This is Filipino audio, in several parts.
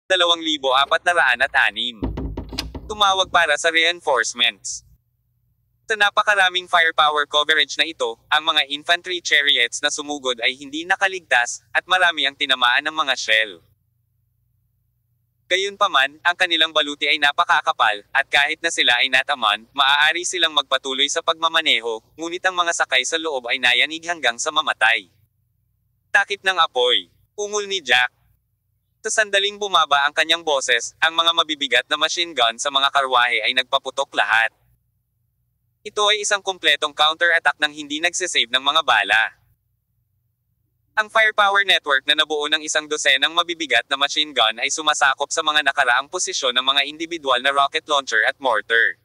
2,406. Tumawag para sa reinforcements. Sa napakaraming firepower coverage na ito, ang mga infantry chariots na sumugod ay hindi nakaligtas, at marami ang tinamaan ng mga shell. Gayunpaman, ang kanilang baluti ay napakakapal, at kahit na sila ay nataman, maaari silang magpatuloy sa pagmamaneho, ngunit ang mga sakay sa loob ay nayanig hanggang sa mamatay. Takip ng apoy. Ungol ni Jack. Sa sandaling bumaba ang kanyang boses, ang mga mabibigat na machine gun sa mga karwahe ay nagpaputok lahat. Ito ay isang kumpletong counter-attack nang hindi nagsisave ng mga bala. Ang firepower network na nabuo ng 12 mabibigat na machine gun ay sumasakop sa mga nakaraang posisyon ng mga individual na rocket launcher at mortar.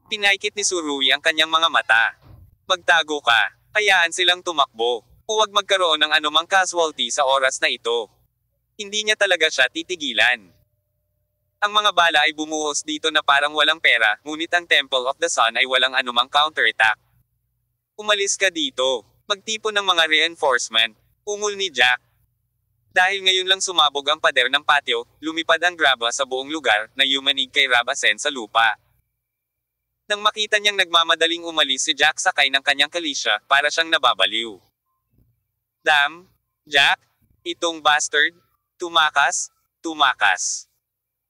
Pinaikit ni Surui ang kanyang mga mata. Magtago ka, hayaan silang tumakbo. Huwag magkaroon ng anumang casualty sa oras na ito. Hindi niya talaga siya titigilan. Ang mga bala ay bumuhos dito na parang walang pera, ngunit ang Temple of the Sun ay walang anumang counterattack. Umalis ka dito. Magtipon ng mga reinforcement. Ungol ni Jack. Dahil ngayon lang sumabog ang pader ng patio, lumipad ang graba sa buong lugar, na yumanig kay Rabasen sa lupa. Nang makita niyang nagmamadaling umalis si Jack sakay ng kanyang kalisya, para siyang nababaliw. Damn, Jack, itong bastard. Tumakas, tumakas.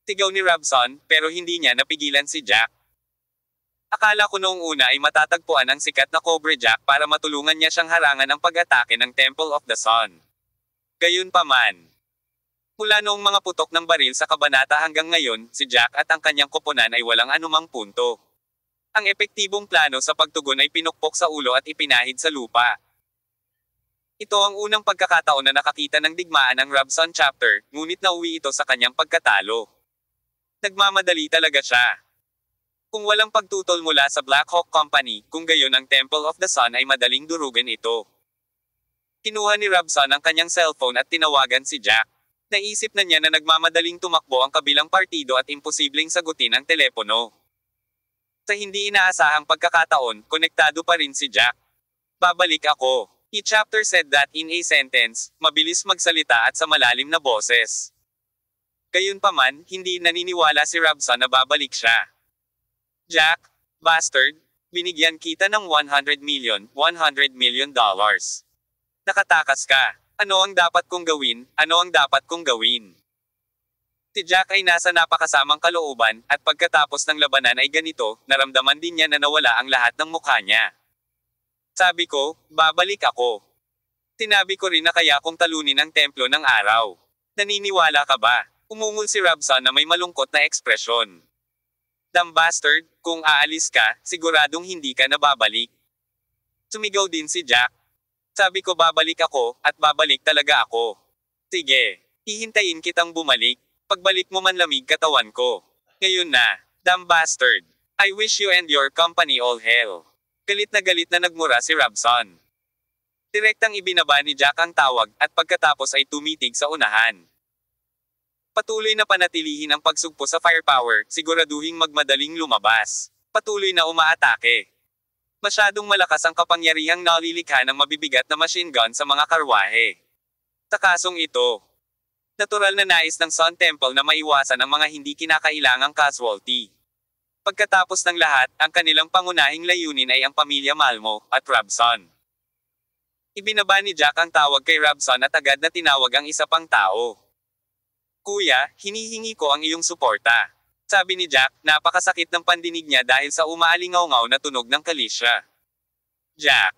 Sigaw ni Robson, pero hindi niya napigilan si Jack. Akala ko noong una ay matatagpuan ang sikat na Cobra Jack para matulungan niya siyang harangan ang pag-atake ng Temple of the Sun. Gayunpaman. Mula noong mga putok ng baril sa kabanata hanggang ngayon, si Jack at ang kanyang koponan ay walang anumang punto. Ang epektibong plano sa pagtugon ay pinukpok sa ulo at ipinahid sa lupa. Ito ang unang pagkakataon na nakakita ng digmaan ng Robson chapter, ngunit nauwi ito sa kanyang pagkatalo. Nagmamadali talaga siya. Kung walang pagtutol mula sa Black Hawk Company, kung gayon ang Temple of the Sun ay madaling durugan ito. Kinuha ni Robson ang kanyang cellphone at tinawagan si Jack. Naisip na niya na nagmamadaling tumakbo ang kabilang partido at imposibleng sagutin ang telepono. Sa hindi inaasahang pagkakataon, konektado pa rin si Jack. Babalik ako. He chapter said that in a sentence, mabilis magsalita at sa malalim na boses. Gayunpaman, hindi naniniwala si Robson na babalik siya. Jack, bastard, binigyan kita ng $100 million dollars. Nakatakas ka. Ano ang dapat kong gawin? Ano ang dapat kong gawin? Si Jack ay nasa napakasamang kalooban, at pagkatapos ng labanan ay ganito, naramdaman din niya na nawala ang lahat ng mukha niya. Sabi ko, babalik ako. Sinabi ko rin na kaya kong talunin ang templo ng araw. Naniniwala ka ba? Umungol si Robson na may malungkot na ekspresyon. Damn bastard, kung aalis ka, siguradong hindi ka na babalik. Sumigaw din si Jack. Sabi ko babalik ako, at babalik talaga ako. Sige, hihintayin kitang bumalik. Pagbalik mo man lamig katawan ko. Ngayon na, damn bastard. I wish you and your company all hell. Galit na nagmura si Robson. Direktang ibinaba ni Jack ang tawag, at pagkatapos ay tumitig sa unahan. Patuloy na panatilihin ang pagsugpo sa firepower, siguraduhing magmadaling lumabas. Patuloy na umaatake. Masyadong malakas ang kapangyarihang nalilikha ng mabibigat na machine gun sa mga karwahe. Sa kasong ito, natural na nais ng Sun Temple na maiwasan ang mga hindi kinakailangang casualty. Pagkatapos ng lahat, ang kanilang pangunahing layunin ay ang pamilya Malmo at Robson. Ibinaba ni Jack ang tawag kay Robson at agad na tinawag ang isa pang tao. Kuya, hinihingi ko ang iyong suporta. Sabi ni Jack, napakasakit ng pandinig niya dahil sa umaalingaw-ngaw na tunog ng kalisya. Jack,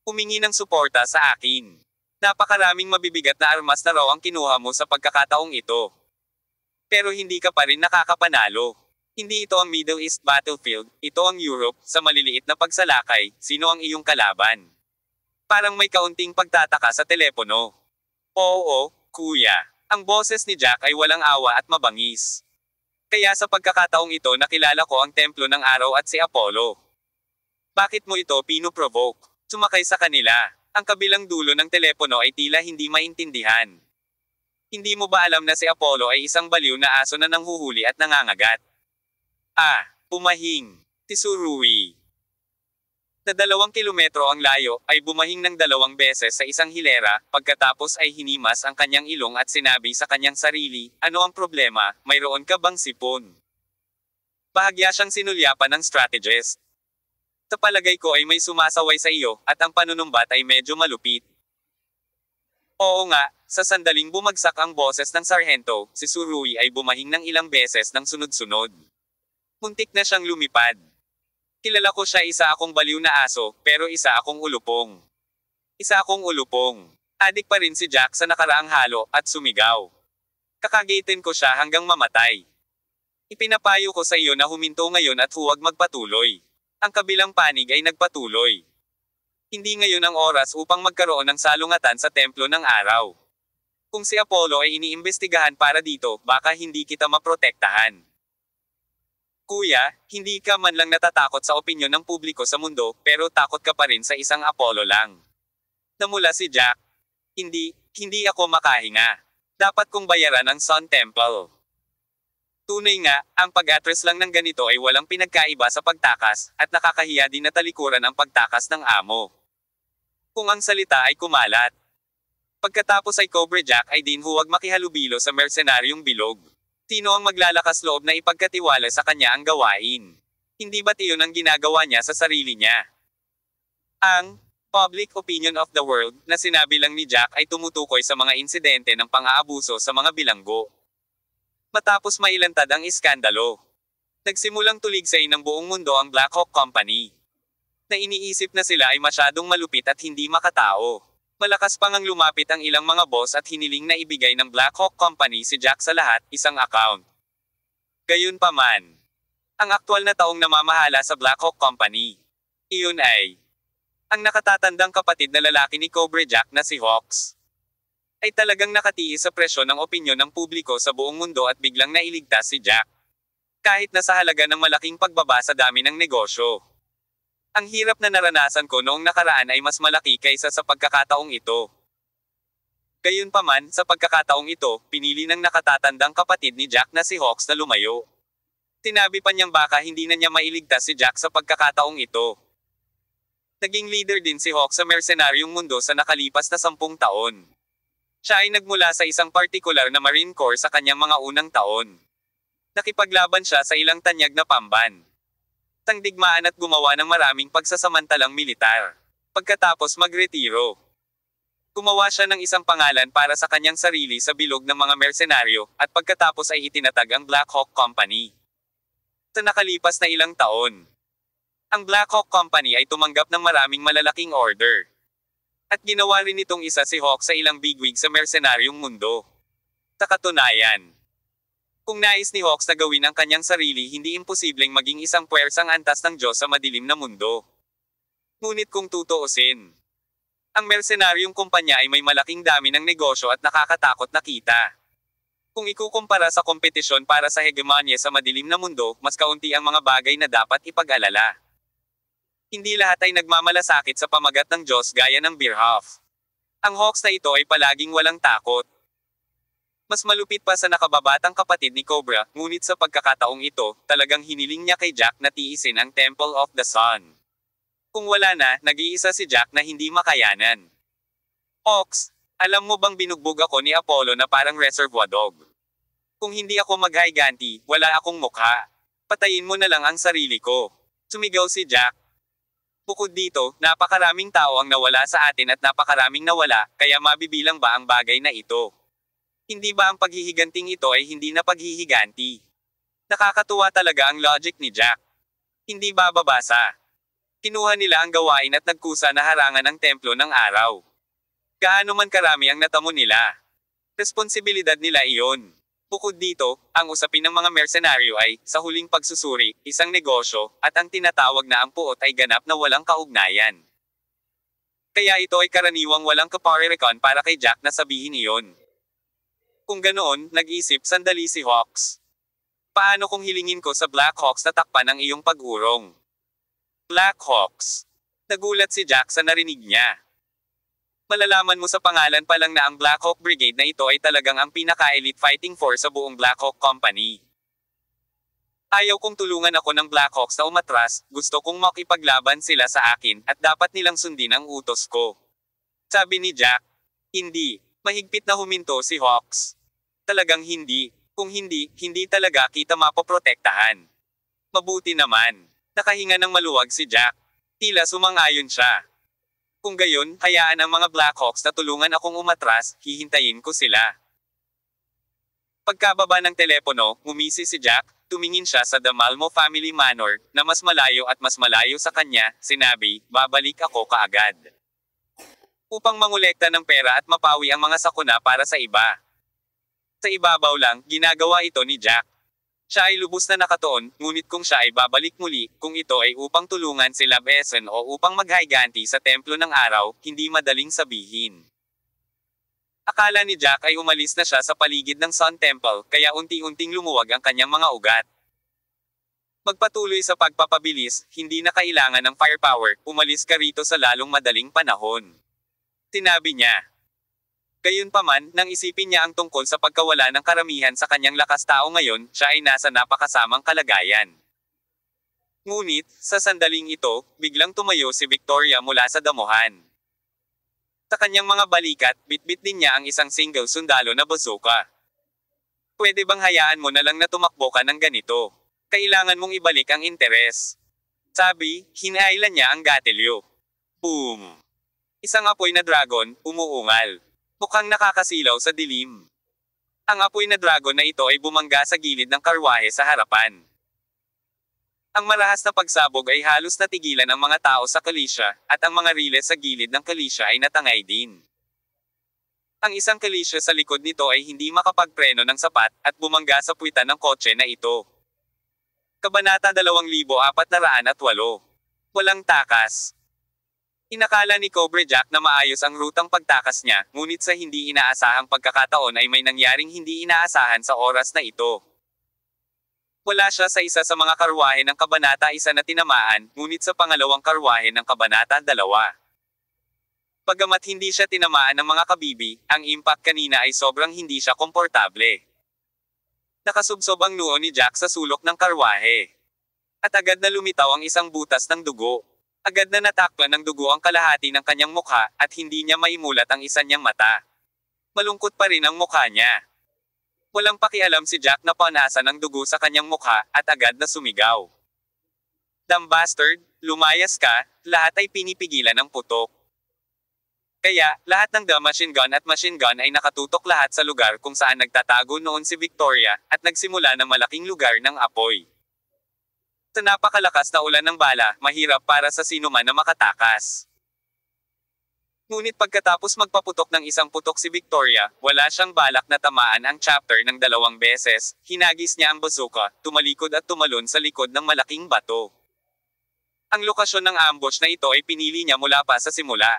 humingi ng suporta sa akin. Napakaraming mabibigat na armas na raw ang kinuha mo sa pagkakataong ito. Pero hindi ka pa rin nakakapanalo. Hindi ito ang Middle East battlefield, ito ang Europe, sa maliliit na pagsalakay, sino ang iyong kalaban? Parang may kaunting pagtataka sa telepono. Oo, kuya. Ang boses ni Jack ay walang awa at mabangis. Kaya sa pagkakataong ito nakilala ko ang templo ng araw at si Apollo. Bakit mo ito pinoprovoke? Sumakay sa kanila. Ang kabilang dulo ng telepono ay tila hindi maintindihan. Hindi mo ba alam na si Apollo ay isang baliw na aso na nanghuhuli at nangangagat? Ah, pumahing. Si Surui. Na 2 kilometro ang layo, ay bumahing ng 2 beses sa isang hilera, pagkatapos ay hinimas ang kanyang ilong at sinabi sa kanyang sarili, ano ang problema, mayroon ka bang sipon? Bahagya siyang sinulyapan ng strategist. Sa palagay ko ay may sumasaway sa iyo, at ang panunumbat ay medyo malupit. Oo nga, sa sandaling bumagsak ang boses ng sarhento, si Surui ay bumahing ng ilang beses ng sunod-sunod. Muntik na siyang lumipad. Kilala ko siya, isa akong baliw na aso, pero isa akong ulupong. Isa akong ulupong. Adik pa rin si Jack sa nakaraang halo, at sumigaw. Kakagitin ko siya hanggang mamatay. Ipinapayo ko sa iyo na huminto ngayon at huwag magpatuloy. Ang kabilang panig ay nagpatuloy. Hindi ngayon ang oras upang magkaroon ng salungatan sa templo ng araw. Kung si Apollo ay iniimbestigahan para dito, baka hindi kita maprotektahan. Kuya, hindi ka man lang natatakot sa opinyon ng publiko sa mundo, pero takot ka pa rin sa isang Apollo lang. Namula si Jack. Hindi ako makahinga. Dapat kong bayaran ang Sun Temple. Tunay nga, ang pag-atres lang ng ganito ay walang pinagkaiba sa pagtakas, at nakakahiya din na talikuran ang pagtakas ng amo. Kung ang salita ay kumalat. Pagkatapos ay Cobra Jack ay din huwag makihalubilo sa mercenaryong bilog. Sino ang maglalakas loob na ipagkatiwala sa kanya ang gawain? Hindi ba't iyon ang ginagawa niya sa sarili niya? Ang public opinion of the world na sinabi lang ni Jack ay tumutukoy sa mga insidente ng pang-aabuso sa mga bilanggo. Matapos mailantad ang iskandalo, nagsimulang tuligsain ng buong mundo ang Black Hawk Company. Na iniisip na sila ay masyadong malupit at hindi makatao. Malakas pang ang lumapit ang ilang mga boss at hiniling na ibigay ng Black Hawk Company si Jack sa lahat, isang account. Gayunpaman, ang aktwal na taong namamahala sa Black Hawk Company, iyon ay ang nakatatandang kapatid na lalaki ni Cobra Jack na si Hawks. Ay talagang nakatiis sa presyon ng opinyon ng publiko sa buong mundo at biglang nailigtas si Jack. Kahit na sa halaga ng malaking pagbaba sa dami ng negosyo. Ang hirap na naranasan ko noong nakaraan ay mas malaki kaysa sa pagkakataong ito. Gayunpaman, sa pagkakataong ito, pinili ng nakatatandang kapatid ni Jack na si Hawks na lumayo. Sinabi pa niyang baka hindi na niya mailigtas si Jack sa pagkakataong ito. Naging leader din si Hawks sa mercenaryong mundo sa nakalipas na 10 taon. Siya ay nagmula sa isang partikular na Marine Corps sa kanyang mga unang taon. Nakipaglaban siya sa ilang tanyag na pamban. Tangdigmaan at gumawa ng maraming pagsasamantalang militar. Pagkatapos magretiro, gumawa siya ng isang pangalan para sa kanyang sarili sa bilog ng mga mersenaryo, at pagkatapos ay itinatag ang Black Hawk Company. Sa nakalipas na ilang taon, ang Black Hawk Company ay tumanggap ng maraming malalaking order. At ginawa rin itong isa si Hawk sa ilang bigwig sa mersenaryong mundo. Sa katunayan, kung nais ni Hawks na gawin ang kanyang sarili, hindi imposibleng maging isang puwersang antas ng Diyos sa madilim na mundo. Ngunit kung tutuusin, ang mersenaryong kumpanya ay may malaking dami ng negosyo at nakakatakot na kita. Kung ikukumpara sa kompetisyon para sa hegemonya sa madilim na mundo, mas kaunti ang mga bagay na dapat ipag-alala. Hindi lahat ay nagmamalasakit sa pamagat ng Diyos gaya ng Beerhoff. Ang Hawks na ito ay palaging walang takot. Mas malupit pa sa nakababatang kapatid ni Cobra, ngunit sa pagkakataong ito, talagang hiniling niya kay Jack na tiisin ang Temple of the Sun. Kung wala na, nag-iisa si Jack na hindi makayanan. Hawks, alam mo bang binugbog ako ni Apollo na parang reservoir dog? Kung hindi ako maghiganti, wala akong mukha. Patayin mo na lang ang sarili ko. Sumigaw si Jack. Bukod dito, napakaraming tao ang nawala sa atin at napakaraming nawala, kaya mabibilang ba ang bagay na ito? Hindi ba ang paghihiganting ito ay hindi na paghihiganti? Nakakatuwa talaga ang logic ni Jack. Hindi ba babasa? Kinuha nila ang gawain at nagkusa na harangan ang templo ng araw. Gaano man karami ang natamo nila. Responsibilidad nila iyon. Bukod dito, ang usapin ng mga mersenaryo ay, sa huling pagsusuri, isang negosyo, at ang tinatawag na ang puot ay ganap na walang kaugnayan. Kaya ito ay karaniwang walang kaparerekon para kay Jack na sabihin iyon. Kung ganoon, nag-isip sandali si Hawks. Paano kung hilingin ko sa Black Hawks na takpan ang iyong pag-urong? Black Hawks. Nagulat si Jack sa narinig niya. Malalaman mo sa pangalan pa lang na ang Black Hawk Brigade na ito ay talagang ang pinaka-elite fighting force sa buong Black Hawk Company. Ayaw kong tulungan ako ng Blackhawks na umatras, gusto kong makipaglaban sila sa akin at dapat nilang sundin ang utos ko. Sabi ni Jack. Hindi. Mahigpit na huminto si Hawks. Talagang hindi. Kung hindi, hindi talaga kita mapoprotektahan. Mabuti naman. Nakahinga ng maluwag si Jack. Tila sumang-ayon siya. Kung gayon, hayaan ang mga Blackhawks na tulungan akong umatras, hihintayin ko sila. Pagkababa ng telepono, ngumisi si Jack, tumingin siya sa The Malmo Family Manor, na mas malayo at mas malayo sa kanya, sinabi, babalik ako kaagad. Upang mangolekta ng pera at mapawi ang mga sakuna para sa iba. Sa ibabaw lang, ginagawa ito ni Jack. Siya ay lubos na nakatuon, ngunit kung siya ay babalik muli, kung ito ay upang tulungan sila Beson o upang maghayganti sa templo ng araw, hindi madaling sabihin. Akala ni Jack ay umalis na siya sa paligid ng Sun Temple, kaya unti-unting lumuwag ang kanyang mga ugat. Magpatuloy sa pagpapabilis, hindi na kailangan ng firepower, umalis ka rito sa lalong madaling panahon. Sinabi niya. Gayunpaman, nang isipin niya ang tungkol sa pagkawala ng karamihan sa kanyang lakas tao ngayon, siya ay nasa napakasamang kalagayan. Ngunit, sa sandaling ito, biglang tumayo si Victoria mula sa damuhan. Sa kanyang mga balikat, bitbit din niya ang isang single sundalo na bazooka. Pwede bang hayaan mo na lang na tumakbo ka ng ganito? Kailangan mong ibalik ang interes. Sabi, hinailan niya ang gatilyo. Boom! Isang apoy na dragon, umuungal. Mukhang nakakasilaw sa dilim. Ang apoy na dragon na ito ay bumangga sa gilid ng karwahe sa harapan. Ang marahas na pagsabog ay halos natigilan ang mga tao sa kalisya, at ang mga riles sa gilid ng kalisya ay natangay din. Ang isang kalisya sa likod nito ay hindi makapagpreno ng sapat, at bumangga sa puwitan ng kotse na ito. Kabanata 2408. Walang takas. Inakala ni Cobra Jack na maayos ang rutang pagtakas niya, ngunit sa hindi inaasahang pagkakataon ay may nangyaring hindi inaasahan sa oras na ito. Wala siya sa isa sa mga karwahe ng Kabanata 1 na tinamaan, ngunit sa pangalawang karwahe ng Kabanata 2. Bagamat hindi siya tinamaan ng mga kabibi, ang impact kanina ay sobrang hindi siya komportable. Nakasubsob ang noo ni Jack sa sulok ng karwahe. At agad na lumitaw ang isang butas ng dugo. Agad na natakpan ng dugo ang kalahati ng kanyang mukha, at hindi niya maimulat ang isa niyang mata. Malungkot pa rin ang mukha niya. Walang pakialam si Jack na panasan ng dugo sa kanyang mukha, at agad na sumigaw. Dumb bastard, lumayas ka, lahat ay pinipigilan ng putok. Kaya, lahat ng machine gun at machine gun ay nakatutok lahat sa lugar kung saan nagtatago noon si Victoria, at nagsimula ng malaking lugar ng apoy. Sa napakalakas na ulan ng bala, mahirap para sa sinuman na makatakas. Ngunit pagkatapos magpaputok ng isang putok si Victoria, wala siyang balak na tamaan ang chapter ng 2 beses, hinagis niya ang bazooka, tumalikod at tumalon sa likod ng malaking bato. Ang lokasyon ng ambush na ito ay pinili niya mula pa sa simula.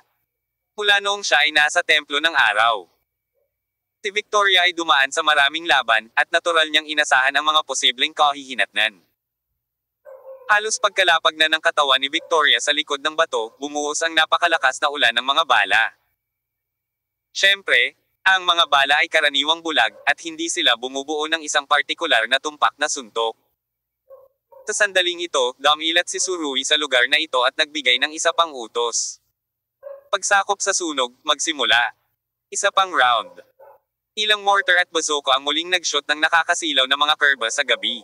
Mula noong siya ay nasa templo ng araw. Si Victoria ay dumaan sa maraming laban, at natural niyang inasahan ang mga posibleng kahihinatnan. Halos pagkalapag na ng katawan ni Victoria sa likod ng bato, bumuhos ang napakalakas na ulan ng mga bala. Siyempre, ang mga bala ay karaniwang bulag, at hindi sila bumubuo ng isang partikular na tumpak na suntok. Sa sandaling ito, dumilat si Surui sa lugar na ito at nagbigay ng isa pang utos. Pagsakop sa sunog, magsimula. Isa pang round. Ilang mortar at bazooka ang muling nag-shoot ng nakakasilaw na mga kurba sa gabi.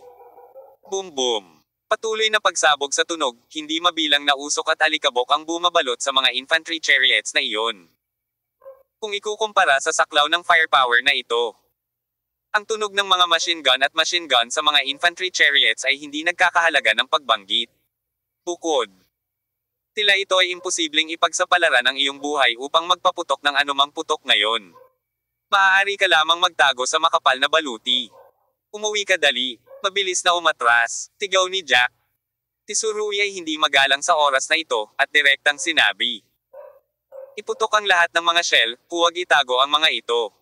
Boom boom. Patuloy na pagsabog sa tunog, hindi mabilang na usok at alikabok ang bumabalot sa mga infantry chariots na iyon. Kung ikukumpara sa saklaw ng firepower na ito, ang tunog ng mga machine gun sa mga infantry chariots ay hindi nagkakahalaga ng pagbanggit. Bukod, tila ito ay imposibleng ipagsapalaran ang iyong buhay upang magpaputok ng anumang putok ngayon. Maaari ka lamang magtago sa makapal na baluti. Umuwi ka dali. Mabilis na umatras, sigaw ni Jack. Si Surui ay hindi magalang sa oras na ito, at direktang sinabi. Iputok ang lahat ng mga shell, huwag itago ang mga ito.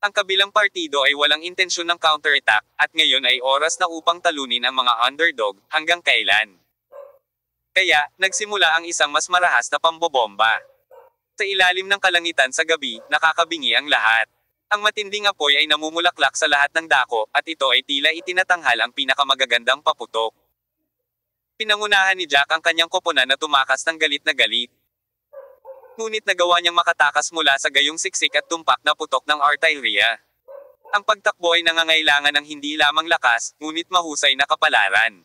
Ang kabilang partido ay walang intensyon ng counterattack, at ngayon ay oras na upang talunin ang mga underdog, hanggang kailan. Kaya, nagsimula ang isang mas marahas na pambobomba. Sa ilalim ng kalangitan sa gabi, nakakabingi ang lahat. Ang matinding apoy ay namumulaklak sa lahat ng dako, at ito ay tila itinatanghal ang pinakamagagandang paputok. Pinangunahan ni Jack ang kanyang koponan na tumakas ng galit na galit. Ngunit nagawa niyang makatakas mula sa gayong siksik at tumpak na putok ng artilleria. Ang pagtakbo ay nangangailangan ng hindi lamang lakas, ngunit mahusay na kapalaran.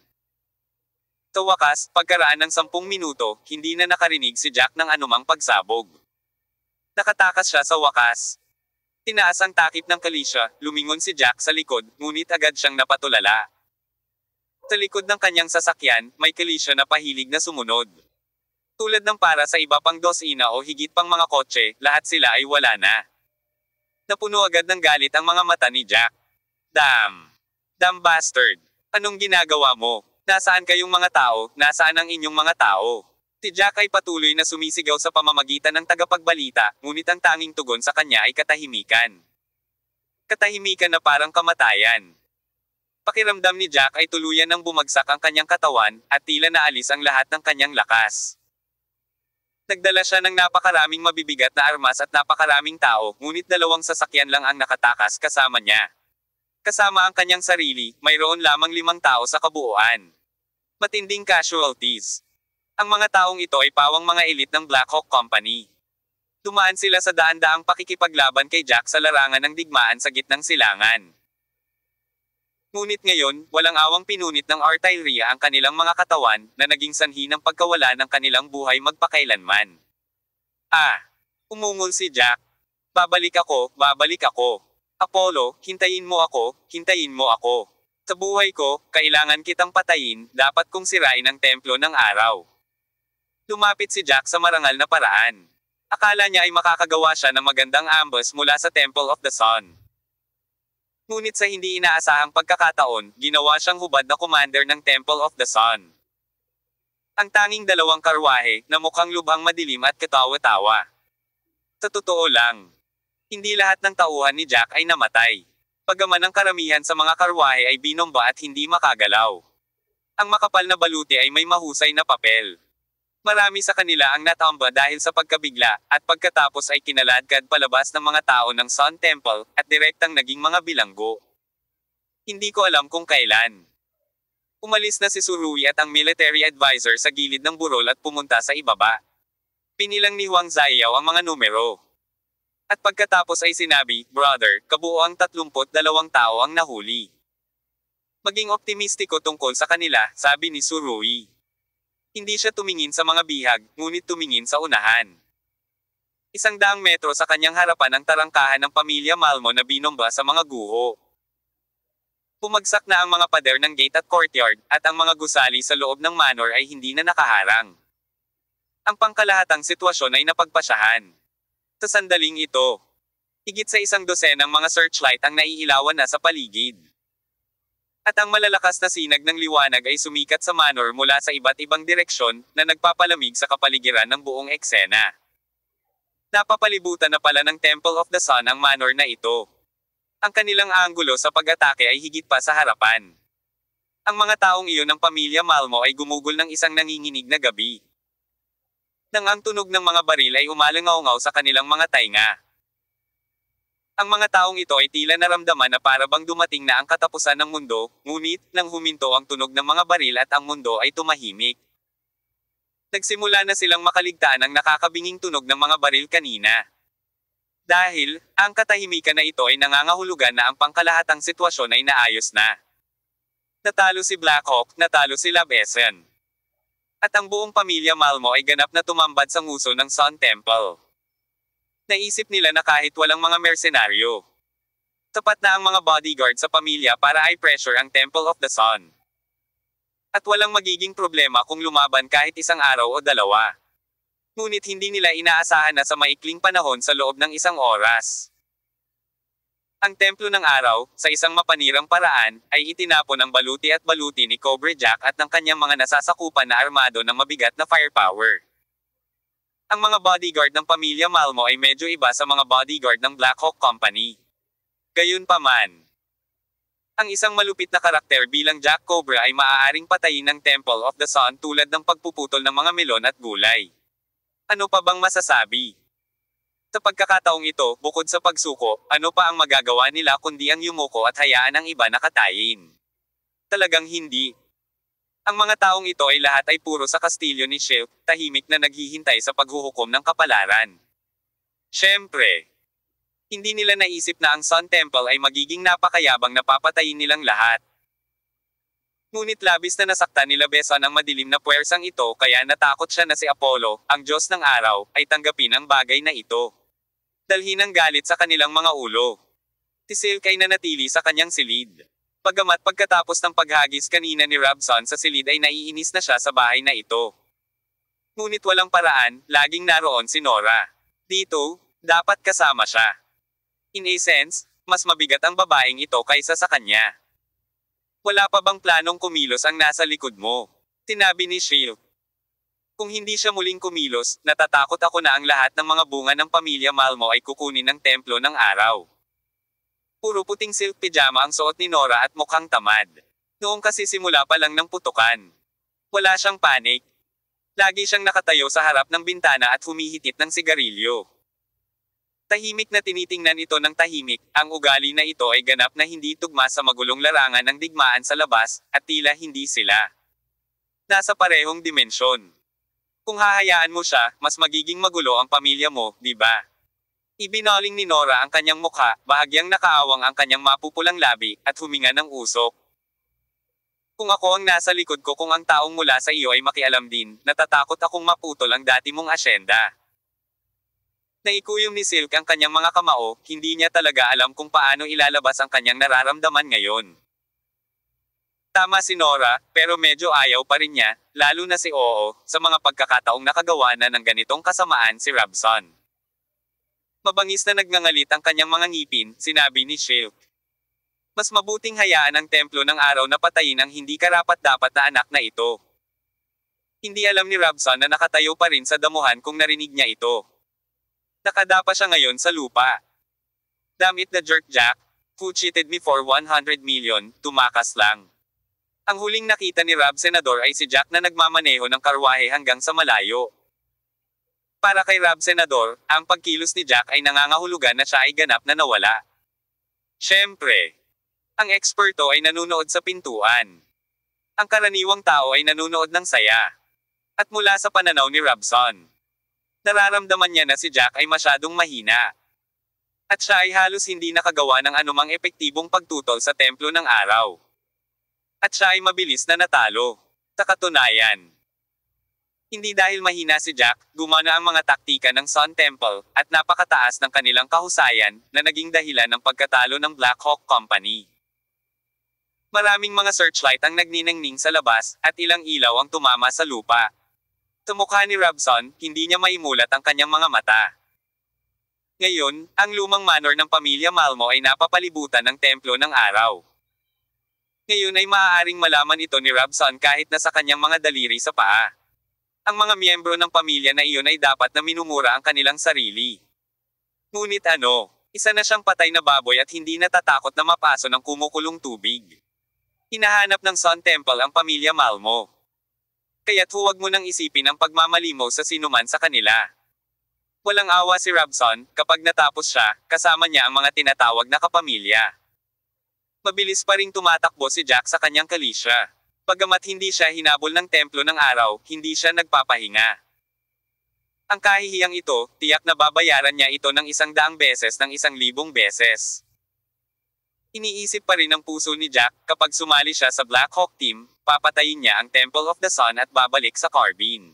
Sa wakas, pagkaraan ng 10 minuto, hindi na nakarinig si Jack ng anumang pagsabog. Nakatakas siya sa wakas. Tinaas ang takip ng kalisya, lumingon si Jack sa likod, ngunit agad siyang napatulala. Sa likod ng kanyang sasakyan, may kalisya na pahilig na sumunod. Tulad ng para sa iba pang dosina o higit pang mga kotse, lahat sila ay wala na. Napuno agad ng galit ang mga mata ni Jack. Damn bastard! Anong ginagawa mo? Nasaan kayong mga tao? Nasaan ang inyong mga tao? Si Jack ay patuloy na sumisigaw sa pamamagitan ng tagapagbalita, ngunit ang tanging tugon sa kanya ay katahimikan. Katahimikan na parang kamatayan. Pakiramdam ni Jack ay tuluyan ng bumagsak ang kanyang katawan, at tila naalis ang lahat ng kanyang lakas. Nagdala siya ng napakaraming mabibigat na armas at napakaraming tao, ngunit 2 sasakyan lang ang nakatakas kasama niya. Kasama ang kanyang sarili, mayroon lamang 5 tao sa kabuuan. Matinding casualties. Ang mga taong ito ay pawang mga elite ng Black Hawk Company. Dumaan sila sa daan-daang pakikipaglaban kay Jack sa larangan ng digmaan sa gitnang silangan. Ngunit ngayon, walang awang pinunit ng artilleria ang kanilang mga katawan, na naging sanhi ng pagkawala ng kanilang buhay magpakailanman. Umungol si Jack. Babalik ako. Apollo, hintayin mo ako. Sa buhay ko, kailangan kitang patayin, dapat kong sirain ang templo ng araw. Lumapit si Jack sa marangal na paraan. Akala niya ay makakagawa siya ng magandang ambush mula sa Temple of the Sun. Ngunit sa hindi inaasahang pagkakataon, ginawa siyang hubad na commander ng Temple of the Sun. Ang tanging 2 karwahe, na mukhang lubhang madilim at katawa-tawa. Sa totoo lang, hindi lahat ng tauhan ni Jack ay namatay. Bagaman ang karamihan sa mga karwahe ay binomba at hindi makagalaw. Ang makapal na baluti ay may mahusay na papel. Marami sa kanila ang natamba dahil sa pagkabigla, at pagkatapos ay kinaladkad palabas ng mga tao ng Sun Temple, at direktang naging mga bilanggo. Hindi ko alam kung kailan. Umalis na si Surui at ang military advisor sa gilid ng burol at pumunta sa ibaba. Pinilang ni Huang Ziyao ang mga numero. At pagkatapos ay sinabi, "Brother, kabuoang 32 tao ang nahuli." Maging optimistiko tungkol sa kanila, sabi ni Surui. Hindi siya tumingin sa mga bihag, ngunit tumingin sa unahan. 100 metro sa kanyang harapan ang tarangkahan ng pamilya Malmo na binomba sa mga guho. Pumagsak na ang mga pader ng gate at courtyard, at ang mga gusali sa loob ng manor ay hindi na nakaharang. Ang pangkalahatang sitwasyon ay napagpasyahan. Sa sandaling ito, higit sa 12 mga searchlight ang naiilawan na sa paligid. At ang malalakas na sinag ng liwanag ay sumikat sa manor mula sa iba't ibang direksyon, na nagpapalamig sa kapaligiran ng buong eksena. Napapalibutan na pala ng Temple of the Sun ang manor na ito. Ang kanilang anggulo sa pag-atake ay higit pa sa harapan. Ang mga taong iyon ng pamilya Malmo ay gumugol ng isang nanginginig na gabi. Nang ang tunog ng mga baril ay umalangaw-ngaw sa kanilang mga tainga. Ang mga taong ito ay tila naramdaman na para bang dumating na ang katapusan ng mundo, ngunit, nang huminto ang tunog ng mga baril at ang mundo ay tumahimik. Nagsimula na silang makaligtaan ang nakakabinging tunog ng mga baril kanina. Dahil, ang katahimikan na ito ay nangangahulugan na ang pangkalahatang sitwasyon ay naayos na. Natalo si Black Hawk, natalo si Labesan. At ang buong pamilya Malmo ay ganap na tumambad sa nguso ng Sun Temple. Naisip nila na kahit walang mga mersenaryo, tapat na ang mga bodyguard sa pamilya para i-pressure ang Temple of the Sun. At walang magiging problema kung lumaban kahit 1 araw o 2. Ngunit hindi nila inaasahan na sa maikling panahon sa loob ng 1 oras. Ang Templo ng Araw, sa isang mapanirang paraan, ay itinapon ang baluti at baluti ni Cobra Jack at ng kanyang mga nasasakupan na armado ng mabigat na firepower. Ang mga bodyguard ng pamilya Malmo ay medyo iba sa mga bodyguard ng Black Hawk Company. Gayunpaman, ang isang malupit na karakter bilang Jack Cobra ay maaaring patayin ng Temple of the Sun tulad ng pagpuputol ng mga melon at gulay. Ano pa bang masasabi? Sa pagkakataong ito, bukod sa pagsuko, ano pa ang magagawa nila kundi ang yumuko at hayaan ang iba nakatayin? Talagang hindi. Ang mga taong ito ay lahat ay puro sa kastilyo ni Shilp, tahimik na naghihintay sa paghuhukom ng kapalaran. Siyempre, hindi nila naisip na ang Sun Temple ay magiging napakayabang na papatayin nilang lahat. Ngunit labis na nasaktan nila Beson ang madilim na puwersang ito kaya natakot siya na si Apollo, ang Diyos ng araw, ay tanggapin ang bagay na ito. Dalhin ang galit sa kanilang mga ulo. Si Silk ay nanatili sa kanyang silid. Bagamat pagkatapos ng paghagis kanina ni Robson sa silid ay naiinis na siya sa bahay na ito. Ngunit walang paraan, laging naroon si Nora. Dito, dapat kasama siya. In a sense, mas mabigat ang babaeng ito kaysa sa kanya. Wala pa bang planong kumilos ang nasa likod mo? Sinabi ni Shilp. Kung hindi siya muling kumilos, natatakot ako na ang lahat ng mga bunga ng pamilya Malmo ay kukunin ng templo ng araw. Puro puting silk pijama ang suot ni Nora at mukhang tamad. Noong kasi simula pa lang ng putukan. Wala siyang panik. Lagi siyang nakatayo sa harap ng bintana at humihitit ng sigarilyo. Tahimik na tinitingnan ito ng tahimik, ang ugali na ito ay ganap na hindi tugma sa magulong larangan ng digmaan sa labas, at tila hindi sila nasa parehong dimensyon. Kung hahayaan mo siya, mas magiging magulo ang pamilya mo, di ba? Ibinaling ni Nora ang kanyang mukha, bahagyang nakaawang ang kanyang mapupulang labi, at huminga ng usok. Kung ako ang nasa likod ko kung ang taong mula sa iyo ay makialam din, natatakot akong maputol ang dati mong asyenda. Naikuyom ni Silk ang kanyang mga kamao, hindi niya talaga alam kung paano ilalabas ang kanyang nararamdaman ngayon. Tama si Nora, pero medyo ayaw pa rin niya, lalo na si Oo, sa mga pagkakataong nakagawa na ng ganitong kasamaan si Robson. Mabangis na nagngangalit ang kanyang mga ngipin, sinabi ni Shilp. Mas mabuting hayaan ang templo ng araw na patayin ang hindi karapat-dapat na anak na ito. Hindi alam ni Robson na nakatayo pa rin sa damuhan kung narinig niya ito. Nakadapa siya ngayon sa lupa. Damn it the jerk Jack, who cheated me for 100 million, tumakas lang. Ang huling nakita ni Rob Senador ay si Jack na nagmamaneho ng karwahe hanggang sa malayo. Para kay Rob Senador, ang pagkilos ni Jack ay nangangahulugan na siya ay ganap na nawala. Siyempre, ang eksperto ay nanunood sa pintuan. Ang karaniwang tao ay nanunood ng saya. At mula sa pananaw ni Robson, nararamdaman niya na si Jack ay masyadong mahina. At siya ay halos hindi nakagawa ng anumang epektibong pagtutol sa templo ng araw. At siya ay mabilis na natalo. Sa katunayan, hindi dahil mahina si Jack, gumana ang mga taktika ng Sun Temple, at napakataas ng kanilang kahusayan, na naging dahilan ng pagkatalo ng Black Hawk Company. Maraming mga searchlight ang nagniningning sa labas, at ilang ilaw ang tumama sa lupa. Sa mukha ni Robson, hindi niya maimulat ang kanyang mga mata. Ngayon, ang lumang manor ng pamilya Malmo ay napapalibutan ng templo ng araw. Ngayon ay maaaring malaman ito ni Robson kahit na sa kanyang mga daliri sa paa. Ang mga miyembro ng pamilya na iyon ay dapat na minumura ang kanilang sarili. Ngunit isa na siyang patay na baboy at hindi natatakot na mapaso ng kumukulong tubig. Hinahanap ng Sun Temple ang pamilya Malmo. Kaya't huwag mo nang isipin ang pagmamalimaw sa sinuman sa kanila. Walang awa si Robson, kapag natapos siya, kasama niya ang mga tinatawag na kapamilya. Mabilis pa ring tumatakbo si Jack sa kanyang kalisya. Bagamat hindi siya hinabol ng templo ng araw, hindi siya nagpapahinga. Ang kahihiyang ito, tiyak na babayaran niya ito ng 100 beses ng 1,000 beses. Iniisip pa rin ng puso ni Jack, kapag sumali siya sa Black Hawk team, papatayin niya ang Temple of the Sun at babalik sa Carbine.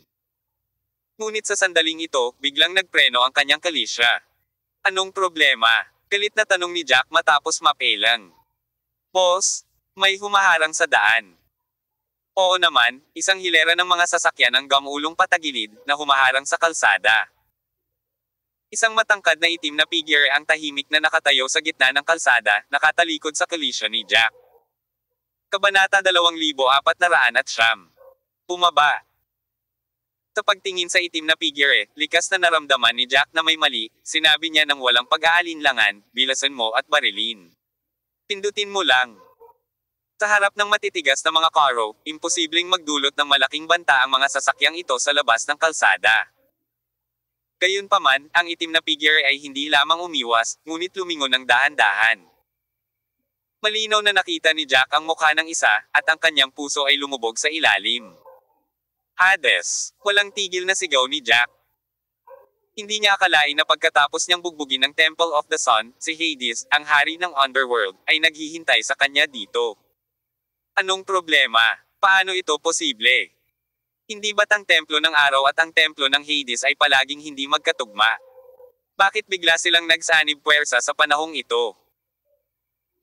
Ngunit sa sandaling ito, biglang nagpreno ang kanyang kalisya. Anong problema? Galit na tanong ni Jack matapos mapelang. Boss, may humaharang sa daan. Oo naman, isang hilera ng mga sasakyan ang gamulong patagilid na humaharang sa kalsada. Isang matangkad na itim na figure ang tahimik na nakatayo sa gitna ng kalsada, nakatalikod sa kalisya ni Jack. Kabanata 2409. Bumaba. Sa pagtingin sa itim na figure, likas na naramdaman ni Jack na may mali, sinabi niya ng walang pag-aalinlangan, bilasan mo at barilin. Pindutin mo lang. Sa harap ng matitigas na mga karo, imposibleng magdulot ng malaking banta ang mga sasakyang ito sa labas ng kalsada. Gayunpaman, ang itim na figure ay hindi lamang umiwas, ngunit lumingon ng dahan-dahan. Malinaw na nakita ni Jack ang mukha ng isa, at ang kanyang puso ay lumubog sa ilalim. Hades! Walang tigil na sigaw ni Jack. Hindi niya akalain na pagkatapos niyang bugbugin ng Temple of the Sun, si Hades, ang hari ng Underworld, ay naghihintay sa kanya dito. Anong problema? Paano ito posible? Hindi ba't ang templo ng araw at ang templo ng Hades ay palaging hindi magkatugma? Bakit bigla silang nagsanib puwersa sa panahong ito?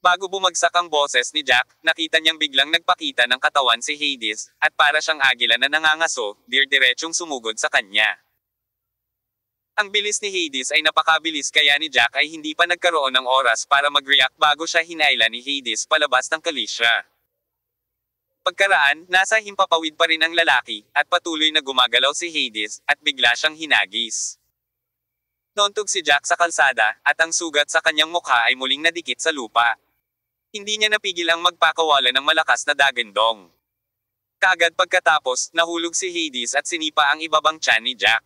Bago bumagsak ang boses ni Jack, nakita niyang biglang nagpakita ng katawan si Hades, at para siyang agila na nangangaso, dir-diretsong sumugod sa kanya. Ang bilis ni Hades ay napakabilis kaya ni Jack ay hindi pa nagkaroon ng oras para mag-react bago siya hinailan ni Hades palabas ng kalisya. Pagkaraan, nasa himpapawid pa rin ang lalaki, at patuloy na gumagalaw si Hades, at bigla siyang hinagis. Nauntog si Jack sa kalsada, at ang sugat sa kanyang mukha ay muling nadikit sa lupa. Hindi niya napigil ang magpakawala ng malakas na dagandong. Kaagad pagkatapos, nahulog si Hades at sinipa ang ibabang tiyan ni Jack.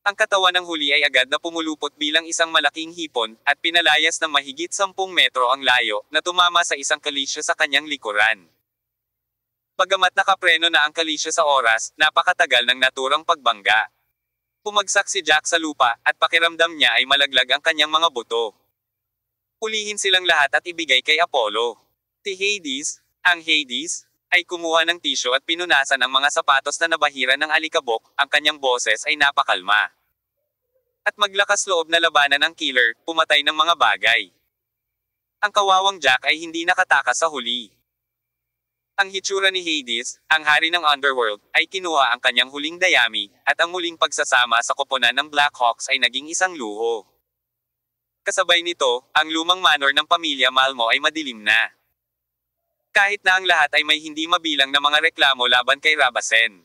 Ang katawan ng huli ay agad na pumulupot bilang isang malaking hipon, at pinalayas ng mahigit 10 metro ang layo, na tumama sa isang kalisya sa kanyang likuran. Bagamat nakapreno na ang kalisya sa oras, napakatagal ng naturang pagbangga. Pumagsak si Jack sa lupa, at pakiramdam niya ay malaglag ang kanyang mga buto. Pulihin silang lahat at ibigay kay Apollo. Si Hades, ang Hades, ay kumuha ng tisyo at pinunasan ang mga sapatos na nabahiran ng alikabok, ang kanyang boses ay napakalma. At maglakas loob na labanan ng killer, pumatay ng mga bagay. Ang kawawang Jack ay hindi nakatakas sa huli. Ang hitsura ni Hades, ang hari ng Underworld, ay kinuha ang kanyang huling dayami, at ang muling pagsasama sa koponan ng Black Hawks ay naging isang luho. Kasabay nito, ang lumang manor ng pamilya Malmo ay madilim na. Kahit na ang lahat ay may hindi mabilang na mga reklamo laban kay Rabasen.